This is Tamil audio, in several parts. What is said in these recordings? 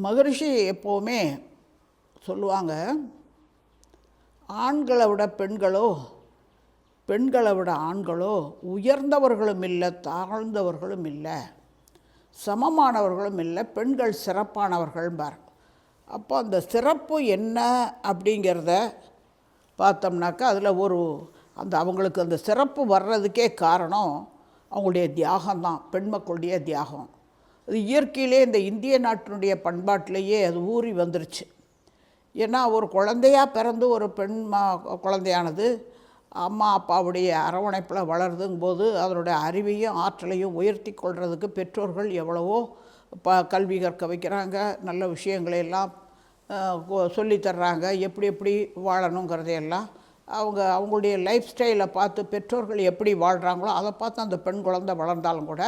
மகரிஷி எப்போவுமே சொல்லுவாங்க, ஆண்களை விட பெண்களோ பெண்களை விட ஆண்களோ உயர்ந்தவர்களும் இல்லை, தாழ்ந்தவர்களும் இல்லை, சமமானவர்களும் இல்லை, பெண்கள் சிறப்பானவர்கள்பார். அப்போ அந்த சிறப்பு என்ன அப்படிங்கிறத பார்த்தோம்னாக்கா அதில் அவங்களுக்கு அந்த சிறப்பு வர்றதுக்கே காரணம் அவங்களுடைய தியாகம்தான், பெண் மக்களுடைய தியாகம். அது இயற்கையிலே இந்த இந்திய நாட்டினுடைய பண்பாட்டிலேயே அது ஊறி வந்துருச்சு. ஏன்னா ஒரு குழந்தையாக பிறந்து ஒரு பெண் குழந்தையானது அம்மா அப்பாவுடைய அரவணைப்பில் வளருதுங்கும்போது அதனுடைய அறிவையும் ஆற்றலையும் உயர்த்தி கொள்வதுக்கு பெற்றோர்கள் எவ்வளவோ கல்வி கற்க வைக்கிறாங்க, நல்ல விஷயங்களையெல்லாம் சொல்லித்தர்றாங்க, எப்படி எப்படி வாழணுங்கிறதையெல்லாம் அவங்களுடைய லைஃப் ஸ்டைலை பார்த்து பெற்றோர்கள் எப்படி வாழ்கிறாங்களோ அதை பார்த்து அந்த பெண் குழந்தை வளர்ந்தாலும் கூட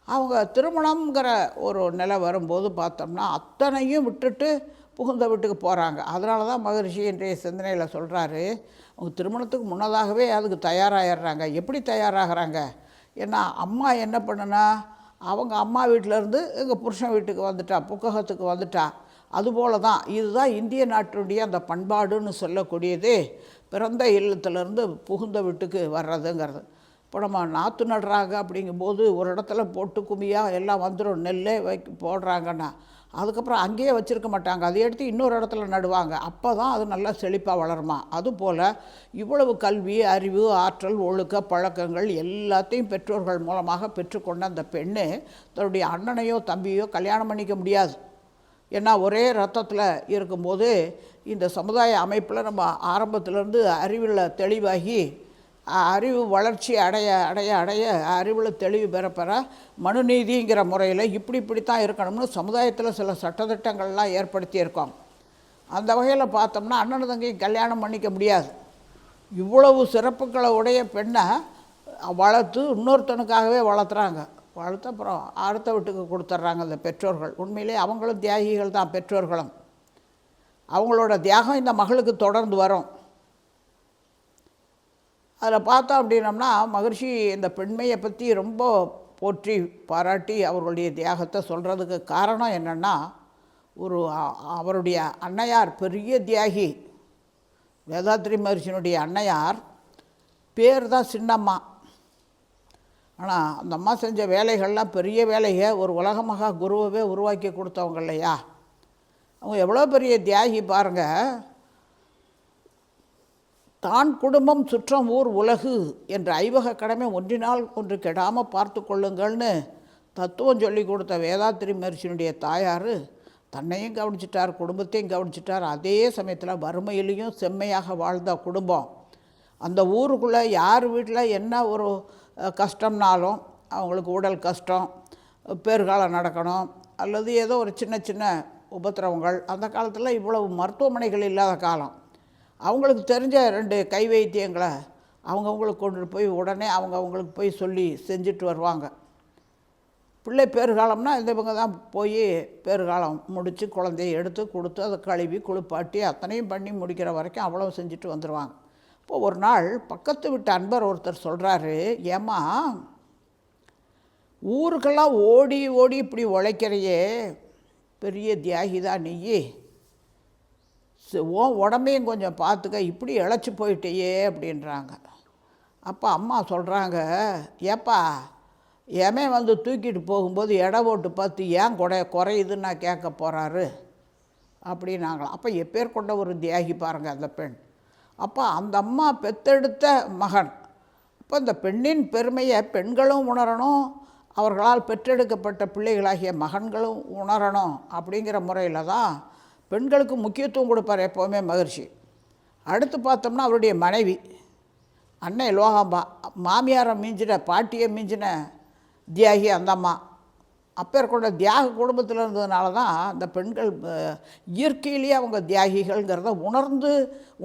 அவங்க திருமணங்கிற ஒரு நிலை வரும்போது பார்த்தோம்னா அத்தனையும் விட்டுட்டு புகுந்த வீட்டுக்கு போகிறாங்க. அதனால தான் மகரிஷி இன்றைய சிந்தனையில் சொல்கிறாரு, அவங்க திருமணத்துக்கு முன்னதாகவே அதுக்கு தயாராகிடுறாங்க. எப்படி தயாராகிறாங்க? ஏன்னா அம்மா என்ன பண்ணுனா, அவங்க அம்மா வீட்டிலேருந்து எங்கள் புருஷன் வீட்டுக்கு வந்துட்டா, புக்ககத்துக்கு வந்துட்டா. அதுபோல தான் இதுதான் இந்திய நாட்டினுடைய அந்த பண்பாடுன்னு சொல்லக்கூடியது, பிறந்த இல்லத்திலேருந்து புகுந்த வீட்டுக்கு வர்றதுங்கிறது. இப்போ நம்ம நாற்று நடுறாங்க அப்படிங்கும்போது ஒரு இடத்துல போட்டு குமியாக எல்லாம் வந்துடும், நெல்லே போடுறாங்கன்னா அதுக்கப்புறம் அங்கேயே வச்சுருக்க மாட்டாங்க, அதை எடுத்து இன்னொரு இடத்துல நடுவாங்க. அப்போ தான் அது நல்லா செழிப்பாக வளருமா. அதுபோல் இவ்வளவு கல்வி, அறிவு, ஆற்றல், ஒழுக்க பழக்கங்கள் எல்லாத்தையும் பெற்றோர்கள் மூலமாக பெற்றுக்கொண்ட அந்த பெண்ணு தன்னுடைய அண்ணனையோ தம்பியோ கல்யாணம் பண்ணிக்க முடியாது. ஏன்னா ஒரே ரத்தத்தில் இருக்கும்போது இந்த சமுதாய அமைப்பில் நம்ம ஆரம்பத்திலேருந்து அறிவில் தெளிவாகி அறிவு வளர்ச்சி அடைய அடைய அடைய அறிவில் தெளிவு பெற மனுநீதிங்கிற முறையில் இப்படித்தான் இருக்கணும்னு சமுதாயத்தில் சில சட்டத்திட்டங்கள்லாம் ஏற்படுத்தியிருக்கோம். அந்த வகையில் பார்த்தோம்னா அண்ணன் தங்கையும் கல்யாணம் பண்ணிக்க முடியாது. இவ்வளவு சிறப்புகளை உடைய பெண்ணை வளர்த்து இன்னொருத்தனுக்காகவே வளர்த்துறாங்க. வளர்த்து அப்புறம் அடுத்த வீட்டுக்கு கொடுத்துட்றாங்க அந்த பெற்றோர்கள். உண்மையிலே அவங்களும் தியாகிகள் தான், பெற்றோர்களும். அவங்களோட தியாகம் இந்த மகளுக்கு தொடர்ந்து வரும். அதில் பார்த்தோம் அப்படின்னம்னா மகரிஷி இந்த பெண்மையை பற்றி ரொம்ப போற்றி பாராட்டி அவர்களுடைய தியாகத்தை சொல்கிறதுக்கு காரணம் என்னென்னா, அவருடைய அன்னையார் பெரிய தியாகி, வேதாத்ரி மகரிஷியினுடைய அன்னையார் பேர் தான் சின்னம்மா. ஆனால் அந்த அம்மா செஞ்ச வேலைகள்லாம் பெரிய வேலையை, ஒரு உலக மகா குருவவே உருவாக்கி கொடுத்தவங்க இல்லையா. அவங்க எவ்வளோ பெரிய தியாகி பாருங்கள். தான் குடும்பம் சுற்றம் ஊர் உலகு என்ற ஐவக கடமை ஒன்றினால் ஒன்று கெடாமல் பார்த்து கொள்ளுங்கள்னு தத்துவம் சொல்லி கொடுத்த வேதாத்ரி மகரிஷியினுடைய தாயார் தன்னையும் கவனிச்சிட்டார், குடும்பத்தையும் கவனிச்சிட்டார். அதே சமயத்தில் வறுமையிலையும் செம்மையாக வாழ்ந்த குடும்பம். அந்த ஊருக்குள்ளே யார் வீட்டில் என்ன ஒரு கஷ்டம்னாலும், அவங்களுக்கு உடல் கஷ்டம், பேறுகாலம் நடக்கணும், அல்லது ஏதோ ஒரு சின்ன சின்ன உபத்திரவங்கள், அந்த காலத்தில் இவ்வளவு மருத்துவமனைகள் இல்லாத காலம், அவங்களுக்கு தெரிஞ்ச 2 கை வைத்தியங்களை அவங்கவுங்களுக்கு கொண்டு போய் உடனே அவங்களுக்கு போய் சொல்லி செஞ்சுட்டு வருவாங்க. பிள்ளை பேறுகாலம்னா இவங்க தான் போய் பேறுகாலம் முடித்து குழந்தைய எடுத்து கொடுத்து அதை கழுவி குளிப்பாட்டி அத்தனையும் பண்ணி முடிக்கிற வரைக்கும் அவ்வளோ செஞ்சுட்டு வந்துடுவாங்க. இப்போ ஒரு நாள் பக்கத்து வீட்டு அன்பர் ஒருத்தர் சொல்கிறாரு, ஏம்மா ஊருக்கெல்லாம் ஓடி ஓடி இப்படி உழைக்கிறையே, பெரிய தியாகி தான் நீ, உடம்பையும் கொஞ்சம் பார்த்துக்க, இப்படி இழைச்சி போயிட்டேயே அப்படின்றாங்க. அப்போ அம்மா சொல்கிறாங்க, ஏப்பா ஏமே வந்து தூக்கிட்டு போகும்போது எடை போட்டு பார்த்து ஏன் குறையுதுன்னு நான் கேட்க போகிறாரு அப்படின்னாங்களாம். அப்போ எப்பேர் கொண்ட ஒரு தியாகி பாருங்கள் அந்த பெண். அப்போ அந்த அம்மா பெத்தெடுத்த மகன். அப்போ இந்த பெண்ணின் பெருமையை பெண்களும் உணரணும், அவர்களால் பெற்றெடுக்கப்பட்ட பிள்ளைகளாகிய மகன்களும் உணரணும். அப்படிங்கிற முறையில் தான் பெண்களுக்கு முக்கியத்துவம் கொடுப்பார் எப்போவுமே மகரிஷி. அடுத்து பார்த்தோம்னா அவருடைய மனைவி அன்னை லோகாம்பா, மாமியாரை மிஞ்சின, பாட்டியை மிஞ்சின தியாகி அந்த அம்மா. அப்பேர் கொண்ட தியாக குடும்பத்தில் இருந்ததுனால தான் அந்த பெண்கள் இயற்கையிலேயே அவங்க தியாகிகள்ங்கிறத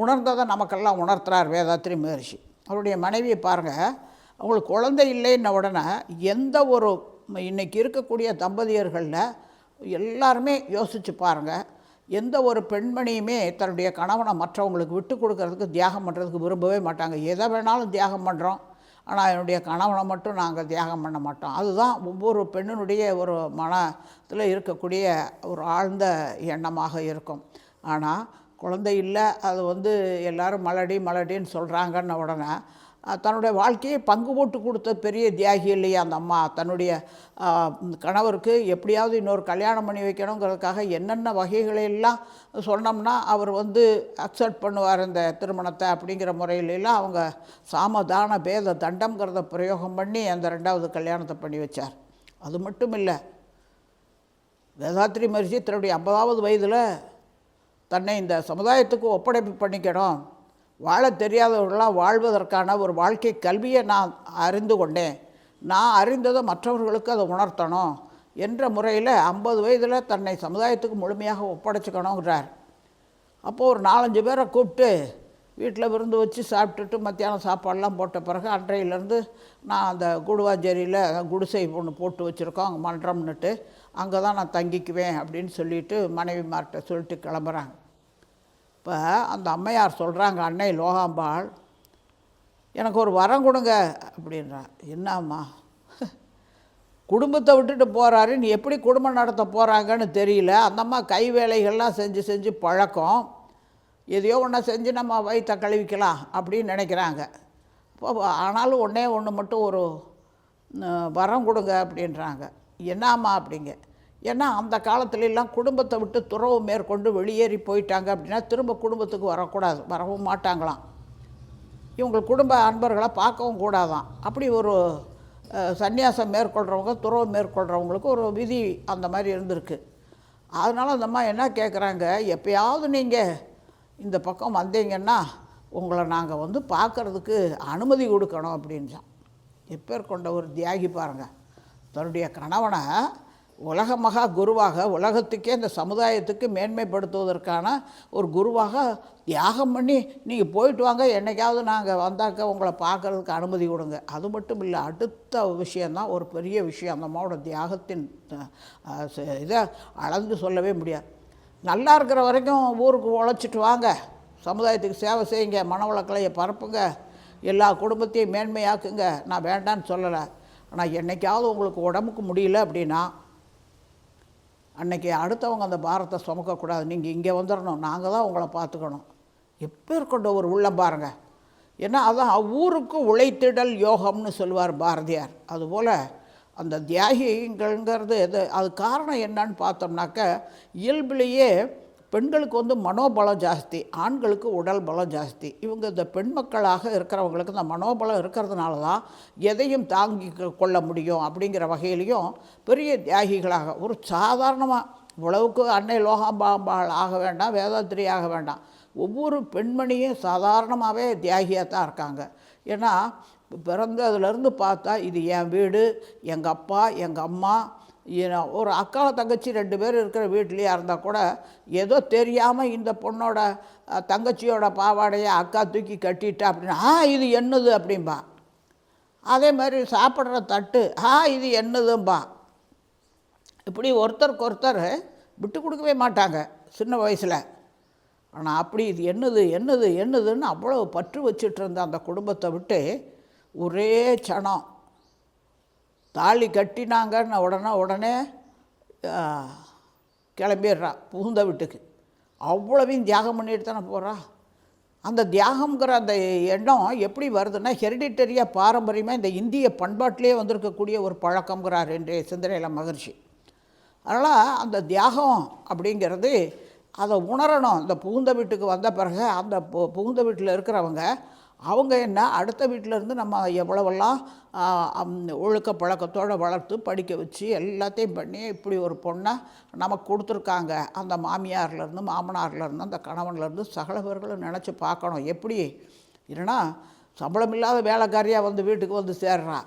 உணர்ந்ததை நமக்கெல்லாம் உணர்த்துறார் வேதாத்ரி மகரிஷி. அவருடைய மனைவியை பாருங்கள், அவங்களுக்கு குழந்தை இல்லைன்ன உடனே எந்த ஒரு இன்றைக்கி இருக்கக்கூடிய தம்பதியர்களில் எல்லாருமே யோசித்து பாருங்கள், எந்த ஒரு பெண்மணியுமே தன்னுடைய கணவனை மற்றவங்களுக்கு விட்டு கொடுக்கறதுக்கு, தியாகம் பண்ணுறதுக்கு விரும்பவே மாட்டாங்க. எதை வேணாலும் தியாகம் பண்ணுறோம், ஆனால் என்னுடைய கணவனை மட்டும் நாங்கள் தியாகம் பண்ண மாட்டோம். அதுதான் ஒவ்வொரு பெண்ணினுடைய ஒரு மனத்தில் இருக்கக்கூடிய ஒரு ஆழ்ந்த எண்ணமாக இருக்கும். ஆனால் குழந்தை இல்லை, அது எல்லோரும் மலடின்னு சொல்கிறாங்கன்ன உடனே தன்னுடைய வாழ்க்கையை பங்கு போட்டு கொடுத்த பெரிய தியாகி இல்லையா அந்த அம்மா. தன்னுடைய கணவருக்கு எப்படியாவது இன்னொரு கல்யாணம் பண்ணி வைக்கணுங்கிறதுக்காக என்னென்ன வகைகளையெல்லாம் சொன்னோம்னா அவர் அக்செப்ட் பண்ணுவார் இந்த திருமணத்தை அப்படிங்கிற முறையிலெல்லாம் அவங்க சாமதான பேத தண்டம்ங்கிறத பிரயோகம் பண்ணி அந்த 2வது கல்யாணத்தை பண்ணி வச்சார். அது மட்டும் இல்லை, வேதாத்ரி மகரிஷி தன்னுடைய 50வது வயதில் தன்னை இந்த சமுதாயத்துக்கு ஒப்படைப்பு பண்ணிக்கணும், வாழ தெரியாதவர்களாக வாழ்வதற்கான ஒரு வாழ்க்கை கல்வியை நான் அறிந்து கொண்டேன், நான் அறிந்ததை மற்றவர்களுக்கு அதை உணர்த்தணும் என்ற முறையில் 50 வயதில் தன்னை சமுதாயத்துக்கு முழுமையாக ஒப்படைச்சிக்கணுங்கிறார். அப்போது ஒரு 4-5 பேரை கூப்பிட்டு வீட்டில் விருந்து வச்சு சாப்பிட்டுட்டு மத்தியானம் சாப்பாடெலாம் போட்ட பிறகு அன்றையிலேருந்து நான் அந்த குடுவாஞ்சேரியில் குடிசை ஒன்று போட்டு வச்சுருக்கோம், அங்கே மன்றம்னுட்டு, அங்கே தான் நான் தங்கிக்குவேன் அப்படின்னு சொல்லிவிட்டு மனைவிமார்கிட்ட சொல்லிட்டு கிளம்புறாங்க. இப்போ அந்த அம்மையார் சொல்கிறாங்க, அன்னை லோகாம்பாள் எனக்கு ஒரு வரம் கொடுங்க அப்படின்றா. என்னம்மா, குடும்பத்தை விட்டுட்டு போகிறாரு, நீ எப்படி குடும்பம் நடத்த போகிறாங்கன்னு தெரியல. அந்த அம்மா கை வேலைகள்லாம் செஞ்சு செஞ்சு பழக்கம், எதையோ ஒன்றை செஞ்சு நம்ம வயிற்ற கழுவிக்கலாம் அப்படின்னு நினைக்கிறாங்க. இப்போ ஆனாலும் ஒன்று மட்டும் ஒரு வரம் கொடுங்க அப்படின்றாங்க. என்னம்மா அப்படிங்க. ஏன்னா அந்த காலத்துலலாம் குடும்பத்தை விட்டு துறவு மேற்கொண்டு வெளியேறி போயிட்டாங்க அப்படின்னா திரும்ப குடும்பத்துக்கு வரக்கூடாது, வரவும் மாட்டாங்களாம். இவங்க குடும்ப அன்பர்களை பார்க்கவும் கூடாதான். அப்படி ஒரு சந்நியாசம் மேற்கொள்கிறவங்க, துறவு மேற்கொள்கிறவங்களுக்கு ஒரு விதி அந்த மாதிரி இருந்திருக்கு. அதனால் அந்த அம்மா என்ன கேட்குறாங்க, எப்போயாவது நீங்கள் இந்த பக்கம் வந்தீங்கன்னா உங்களை நாங்கள் பார்க்குறதுக்கு அனுமதி கொடுக்கணும் அப்படின்றான். எப்பேர் கொண்ட ஒரு தியாகி பாருங்கள், தன்னுடைய கணவனை உலக மகா குருவாக, உலகத்துக்கே இந்த சமுதாயத்துக்கு மேன்மைப்படுத்துவதற்கான ஒரு குருவாக தியாகம் பண்ணி நீங்கள் போயிட்டு வாங்க, என்றைக்காவது நாங்கள் வந்தாக்க உங்களை பார்க்குறதுக்கு அனுமதி கொடுங்க. அது மட்டும் இல்லை, அடுத்த விஷயந்தான் ஒரு பெரிய விஷயம். அந்த அம்மாவோட தியாகத்தின் இதை அளந்து சொல்லவே முடியாது. நல்லா இருக்கிற வரைக்கும் ஊருக்கு உழைச்சிட்டு வாங்க, சமுதாயத்துக்கு சேவை செய்யுங்க, மனவளக்கலையை பரப்புங்க, எல்லா குடும்பத்தையும் மேன்மையாக்குங்க, நான் வேண்டான்னு சொல்லலை. ஆனால் என்றைக்காவது உங்களுக்கு உடம்புக்கு முடியல அப்படின்னா அன்றைக்கி அடுத்தவங்க அந்த பாரத்தை சுமக்கக்கூடாது, நீங்கள் இங்கே வந்துடணும், நாங்கள் தான் உங்களை பார்த்துக்கணும். எப்பேற்கொண்ட ஒரு உள்ளம் பாருங்கள். ஏன்னா அதான் ஊருக்கு உழைத்திடல் யோகம்னு சொல்லுவார் பாரதியார். அதுபோல் அந்த தியாகிங்கிறது அது காரணம் என்னன்னு பார்த்தோம்னாக்க, இயல்பிலேயே பெண்களுக்கு மனோபலம் ஜாஸ்தி, ஆண்களுக்கு உடல் பலம் ஜாஸ்தி. இவங்க இந்த பெண் மக்களாக இருக்கிறவங்களுக்கு இந்த மனோபலம் இருக்கிறதுனால தான் எதையும் தாங்கி கொள்ள முடியும். அப்படிங்கிற வகையிலையும் பெரிய தியாகிகளாக ஒரு சாதாரணமாக இவ்வளவுக்கு அன்னை லோகாம்பாள் ஆக வேண்டாம், வேதாத்திரி ஆக வேண்டாம், ஒவ்வொரு பெண்மணியும் சாதாரணமாகவே தியாகியாக தான் இருக்காங்க. ஏன்னா பிறந்ததுலேருந்து பார்த்தா இது என் வீடு, எங்கள் அப்பா எங்கள் அம்மா, ஒரு அக்கா தங்கச்சி 2 பேர் இருக்கிற வீட்லேயே இருந்தால் கூட ஏதோ தெரியாமல் இந்த பொண்ணோட தங்கச்சியோட பாவாடையை அக்கா தூக்கி கட்டிட்டா அப்படின்னா இது என்னது அப்படின்பா. அதே மாதிரி சாப்பிட்ற தட்டு இது என்னதும்பா. இப்படி ஒருத்தருக்கு ஒருத்தர் விட்டு கொடுக்கவே மாட்டாங்க சின்ன வயசில். ஆனால் அப்படி இது என்னதுன்னு அவ்வளோ பற்று வச்சுட்டு இருந்த அந்த குடும்பத்தை விட்டு ஒரே சனம் தாலி கட்டினாங்கன்னு உடனே கிளம்பிடுறா புகுந்த வீட்டுக்கு. அவ்வளவையும் தியாகம் பண்ணிட்டு தானே போகிறா. அந்த தியாகங்கிற அந்த எண்ணம் எப்படி வருதுன்னா, ஹெரிடிட்டரியாக பாரம்பரியமாக இந்த இந்திய பண்பாட்டிலே வந்திருக்கக்கூடிய ஒரு பழக்கங்கிறார் இன்றைய சிந்தனையில் மகரிஷி. அதனால் அந்த தியாகம் அப்படிங்கிறது அதை உணரணும். இந்த புகுந்த வீட்டுக்கு வந்த பிறகு அந்த புகுந்த வீட்டில் இருக்கிறவங்க அவங்க என்ன அடுத்த வீட்டிலேருந்து நம்ம எவ்வளவெல்லாம் ஒழுக்க பழக்கத்தோடு வளர்த்து படிக்க வச்சு எல்லாத்தையும் பண்ணி இப்படி ஒரு பொண்ணை நமக்கு கொடுத்துருக்காங்க. அந்த மாமியார்லேருந்து மாமனார்லேருந்து அந்த கணவன்லேருந்து சகலவர்களும் நினச்சி பார்க்கணும். எப்படி இல்லைன்னா சம்பளம் இல்லாத வேலைக்காரியாக வீட்டுக்கு சேர்றா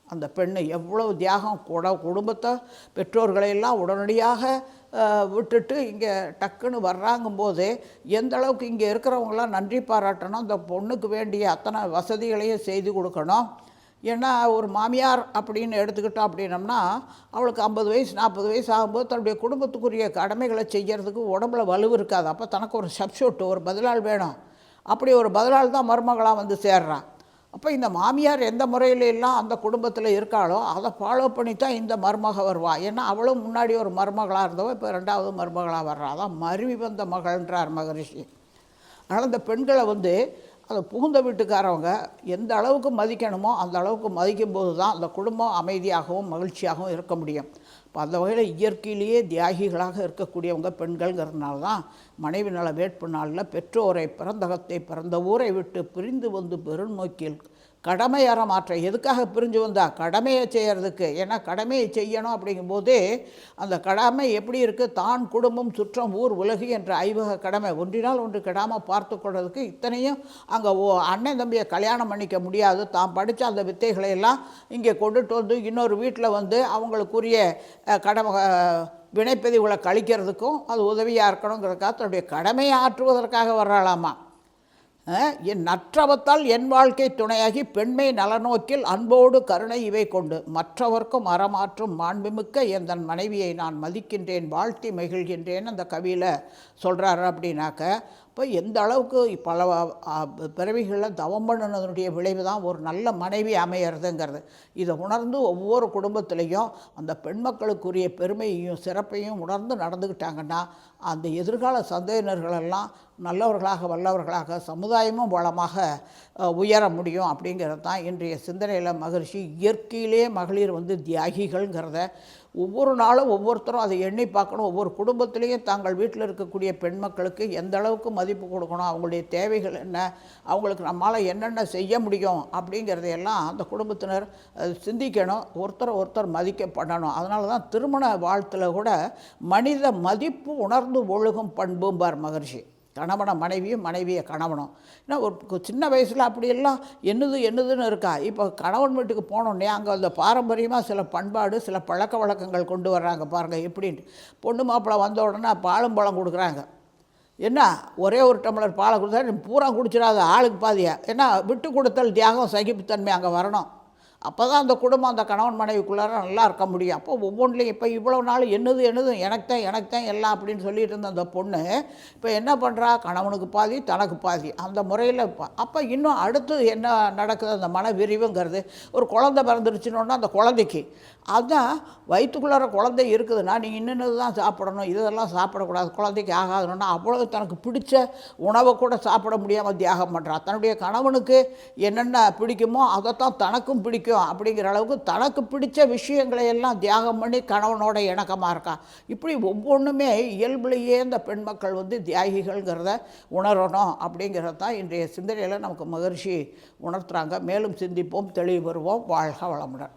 அந்த பெண்ணு. எவ்வளவு தியாகம் குடும்பத்தை பெற்றோர்களையெல்லாம் உடனடியாக விட்டுட்டு இங்கே டக்குன்னு வர்றாங்கும்போது எந்த அளவுக்கு இங்கே இருக்கிறவங்களாம் நன்றி பாராட்டணும். அந்த பொண்ணுக்கு வேண்டிய அத்தனை வசதிகளையும் செய்து கொடுக்கணும். ஏன்னா ஒரு மாமியார் அப்படின்னு எடுத்துக்கிட்டோம் அப்படின்னம்னா அவளுக்கு 50 வயசு 40 வயசு ஆகும்போது தன்னுடைய குடும்பத்துக்குரிய கடமைகளை செய்கிறதுக்கு உடம்புல வலுவு இருக்காது. அப்போ தனக்கு ஒரு சப்ஸ்டியூட், ஒரு பதிலாள் வேணும். அப்படி ஒரு பதிலாள் தான் மருமகளாக சேர்றான். அப்போ இந்த மாமியார் எந்த முறையில எல்லாம் அந்த குடும்பத்தில் இருக்காளோ அதை ஃபாலோ பண்ணி தான் இந்த மருமக வருவா. ஏன்னா அவளும் முன்னாடி ஒரு மருமகளாக இருந்தவோ இப்போ ரெண்டாவது மருமகளாக வர்றா. அதான் மருவி வந்த மகள்ன்றார் மகரிஷி. அதனால் இந்த பெண்களை அதை புகுந்த வீட்டுக்காரவங்க எந்த அளவுக்கு மதிக்கணுமோ அந்த அளவுக்கு மதிக்கும்போது தான் அந்த குடும்பம் அமைதியாகவும் மகிழ்ச்சியாகவும் இருக்க முடியும். இப்போ அந்த வகையில் இயற்கையிலேயே தியாகிகளாக இருக்கக்கூடியவங்க பெண்கள்ங்கிறதுனால தான் மனைவி நல வேட்பு நாளில் பெற்றோரை பிறந்தகத்தை பிறந்த ஊரை விட்டு பிரிந்து வந்து பெருநோக்கில் கடமை அறமாற்ற. எதுக்காக பிரிஞ்சு வந்தா? கடமையை செய்கிறதுக்கு. ஏன்னா கடமையை செய்யணும் அப்படிங்கும்போதே அந்த கடமை எப்படி இருக்குது, தான் குடும்பம் சுற்றம் ஊர் உலகு என்ற ஐவக கடமை ஒன்றினால் ஒன்று கெடாமல் பார்த்து கொள்றதுக்கு இத்தனையும் அங்கே அண்ணன் தம்பியை கல்யாணம் பண்ணிக்க முடியாது. தான் படித்த அந்த வித்தைகளை எல்லாம் இங்கே கொண்டுட்டு வந்து இன்னொரு வீட்டில் அவங்களுக்குரிய கடமை வினைப்பதிவுகளை கழிக்கிறதுக்கும் அது உதவியாக இருக்கணுங்கிறதுக்காக தன்னுடைய கடமையை ஆற்றுவதற்காக வர்றாளாமா. என் நற்றவத்தால் என் வாழ்க்கை துணையாகி பெண்மை நலநோக்கில் அன்போடு கருணை இவை கொண்டு மற்றவர்க்கும் அறமாற்றும் மாண்புமிக்க என் தன் மனைவியை நான் மதிக்கின்றேன், வாழ்த்தி மகிழ்கின்றேன்னு அந்த கவியில் சொல்கிறாரு. அப்படின்னாக்க இப்போ எந்த அளவுக்கு பல பிறவிகளில் தவம் பண்ணினதனுடைய விளைவு தான் ஒரு நல்ல மனைவி அமையிறதுங்கிறது. இதை உணர்ந்து ஒவ்வொரு குடும்பத்திலையும் அந்த பெண் மக்களுக்குரிய பெருமையையும் சிறப்பையும் உணர்ந்து நடந்துக்கிட்டாங்கன்னா அந்த எதிர்கால சந்ததியினர்களெல்லாம் நல்லவர்களாக வல்லவர்களாக சமுதாயமும் வளமாக உயர முடியும். அப்படிங்கிறது தான் இன்றைய சிந்தனையில் மகரிஷி இயற்கையிலே மகளிர் தியாகிகள்ங்கிறத ஒவ்வொரு நாளும் ஒவ்வொருத்தரும் அதை எண்ணி பார்க்கணும். ஒவ்வொரு குடும்பத்திலையும் தாங்கள் வீட்டில் இருக்கக்கூடிய பெண் மக்களுக்கு எந்த அளவுக்கு மதிப்பு கொடுக்கணும், அவங்களுடைய தேவைகள் என்ன, அவங்களுக்கு நம்மளால் என்னென்ன செய்ய முடியும் அப்படிங்கிறதையெல்லாம் அந்த குடும்பத்தினர் சிந்திக்கணும். ஒருத்தர் மதிக்கப்படணும். அதனால தான் திருமண வாழ்த்தில் கூட மனித மதிப்பு உணர்ந்து ஒழுகும் பண்பும்பார் மகரிஷி. கணவனை மனைவியும் மனைவியை கணவனும். ஏன்னா ஒரு சின்ன வயசில் அப்படியெல்லாம் என்னதுன்னு இருக்கா. இப்போ கணவன் வீட்டுக்கு போனோடனே அங்கே அந்த பாரம்பரியமாக சில பண்பாடு சில பழக்க வழக்கங்கள் கொண்டு வர்றாங்க பாருங்கள் எப்படின்ட்டு. பொண்ணு மாப்பிள்ளை வந்த உடனே பாலும் பழம் கொடுக்குறாங்க. என்ன ஒரே ஒரு டம்ளர் பாலை கொடுத்தா நீ பூரா குடிச்சிடாத, ஆளுக்கு பாதியா. ஏன்னா விட்டு கொடுத்தல் தியாகம் சகிப்புத்தன்மை அங்கே வரணும். அப்போ தான் அந்த குடும்பம் அந்த கணவன் மனைவிக்குள்ளார நல்லா இருக்க முடியும். அப்போ ஒவ்வொன்றிலையும் இப்போ இவ்வளோ நாள் என்னது எனக்கு தான் எல்லாம் அப்படின்னு சொல்லிட்டு இருந்த அந்த பொண்ணு இப்போ என்ன பண்ணுறா, கணவனுக்கு பாதி தனக்கு பாதி அந்த முறையில். அப்போ இன்னும் அடுத்து என்ன நடக்குது, அந்த மன விரிவுங்கிறது. ஒரு குழந்தை பிறந்துருச்சுன்னொன்னா அந்த குழந்தைக்கு அதுதான் வயிற்றுக்குள்ளார குழந்தை இருக்குதுன்னா நீங்கள் இன்னது தான் சாப்பிடணும், இதெல்லாம் சாப்பிடக்கூடாது, குழந்தைக்கு ஆகாதுன்னா அவ்வளோ தனக்கு பிடிச்ச உணவை கூட சாப்பிட முடியாமல் தியாகம் பண்ணுறா. தன்னுடைய கணவனுக்கு என்னென்ன பிடிக்குமோ அதைத்தான் தனக்கும் பிடிக்கும் அப்படிங்கிற அளவுக்கு தனக்கு பிடிச்ச விஷயங்களை எல்லாம் தியாகம் பண்ணி கணவனோட இணக்கமாக இருக்கா. இப்படி ஒவ்வொன்றுமே இயல்புலேயே இந்த பெண் மக்கள் தியாகிகள்ங்கிறத உணரணும். அப்படிங்கிறது தான் இன்றைய சிந்தனையில் நமக்கு மகரிஷி உணர்த்துறாங்க. மேலும் சிந்திப்போம், தெளிவு பெறுவோம். வாழ்க வளமுடன்.